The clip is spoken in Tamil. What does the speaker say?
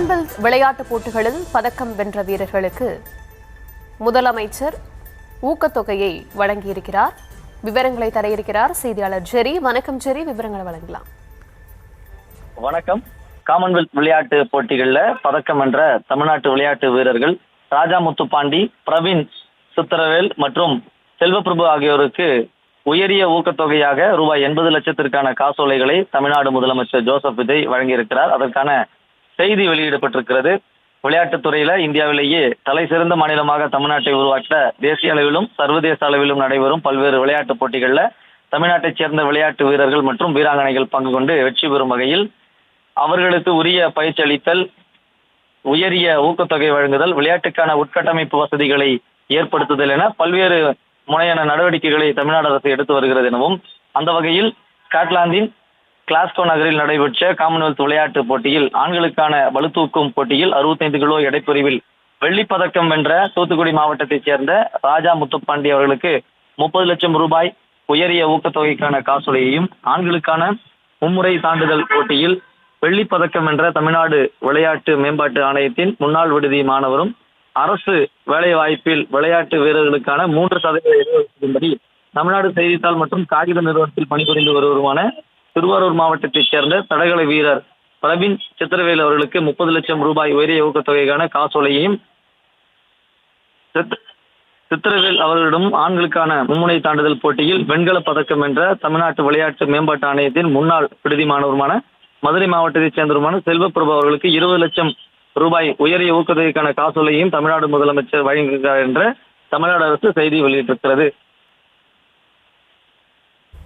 காமன்வெல்த் விளையாட்டுப் போட்டிகளில் பதக்கம் வென்ற வீரர்களுக்கு முதலமைச்சர் ஊக்கத்தொகையை வழங்கியிருக்கிறார். விவரங்களை தர இருக்கிறார் செய்தியாளர் ஜெரி. வணக்கம் ஜெரி, விவரங்களை வழங்கலாம். வணக்கம். காமன்வெல்த் விளையாட்டு போட்டிகள்ல பதக்கம் வென்ற தமிழ்நாட்டு விளையாட்டு வீரர்கள் ராஜா முத்துப்பாண்டி, பிரவீன் சித்திரவேல் மற்றும் செல்வப்பிரபு ஆகியோருக்கு உயரிய ஊக்கத்தொகையாக ரூபாய் 80 லட்சத்திற்கான காசோலைகளை தமிழ்நாடு முதலமைச்சர் ஜோசப் விஜய் வழங்கியிருக்கிறார். அதற்கான செய்தி வெளியிடப்பட்டிருக்கிறது. விளையாட்டுத் துறையில இந்தியாவிலேயே தலை சிறந்த மாநிலமாக தமிழ்நாட்டை உருவாக்க தேசிய அளவிலும் சர்வதேச அளவிலும் நடைபெறும் பல்வேறு விளையாட்டுப் போட்டிகள்ல தமிழ்நாட்டைச் சேர்ந்த விளையாட்டு வீரர்கள் மற்றும் வீராங்கனைகள் பங்கு கொண்டு வெற்றி பெறும் வகையில் அவர்களுக்கு உரிய பயிற்சி அளித்தல், உயரிய ஊக்கத்தொகை வழங்குதல், விளையாட்டுக்கான உட்கட்டமைப்பு வசதிகளை ஏற்படுத்துதல் என பல்வேறு முனையான நடவடிக்கைகளை தமிழ்நாடு அரசு எடுத்து வருகிறது எனவும், அந்த வகையில் ஸ்காட்லாந்தின் கிளாஸ்கோ நகரில் நடைபெற்ற காமன்வெல்த் விளையாட்டு போட்டியில் ஆண்களுக்கான பளுதூக்கும் போட்டியில் 65 கிலோ எடைப்பிரிவில் வெள்ளிப்பதக்கம் வென்ற தூத்துக்குடி மாவட்டத்தைச் சேர்ந்த ராஜா முத்துப்பாண்டி அவர்களுக்கு 30 லட்சம் ரூபாய் உயரிய ஊக்கத்தொகைக்கான காசோலையையும், ஆண்களுக்கான மும்முறை தாண்டுதல் போட்டியில் வெள்ளிப்பதக்கம் வென்ற தமிழ்நாடு விளையாட்டு மேம்பாட்டு ஆணையத்தின் முன்னாள் விடுதி மாணவரும் அரசு வேலை வாய்ப்பில் விளையாட்டு வீரர்களுக்கான 3% இடஒதுக்கீடுபடி தமிழ்நாடு செய்தித்தாள் மற்றும் காகித நிறுவனத்தில் பணிபுரிந்து வருவருமான திருவாரூர் மாவட்டத்தைச் சேர்ந்த தடகள வீரர் பிரவீன் சித்திரவேல் அவர்களுக்கு 30 லட்சம் ரூபாய் உயரிய ஊக்கத்தொகைக்கான காசோலையையும், சித்திரவேல் அவர்களிடம் ஆண்களுக்கான மும்முனை தாண்டுதல் போட்டியில் வெண்கலப் பதக்கம் வென்ற தமிழ்நாட்டு விளையாட்டு மேம்பாட்டு ஆணையத்தின் முன்னாள் விடுதி மாணவருமான மதுரை மாவட்டத்தைச் சேர்ந்தவருமான செல்வப்பிரபு அவர்களுக்கு 20 லட்சம் ரூபாய் உயரிய ஊக்கத்தொகைக்கான காசோலையையும் தமிழ்நாடு முதலமைச்சர் வழங்குகிறார் என்ற தமிழ்நாடு அரசு செய்தி வெளியிட்டிருக்கிறது.